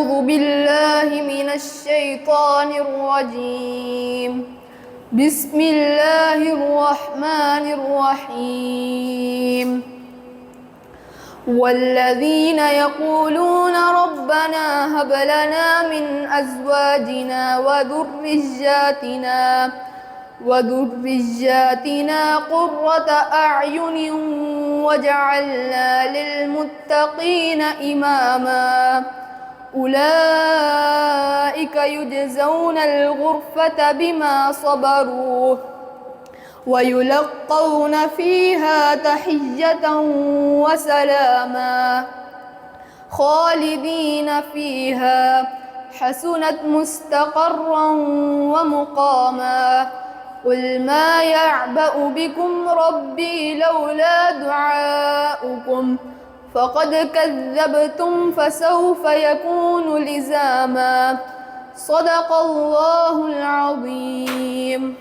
أعوذ بالله من الشيطان الرجيم. بسم الله الرحمن الرحيم. والذين يقولون ربنا هب لنا من أزواجنا وذرياتنا قرة أعين واجعلنا للمتقين إماما. أولئك يجزون الغرفة بما صبروا ويلقون فيها تحية وسلاما خالدين فيها حسنت مستقرا ومقاما. قل ما يعبأ بكم ربي لولا دعاؤكم فقد كذبتم فسوف يكون لزاما. صدق الله العظيم.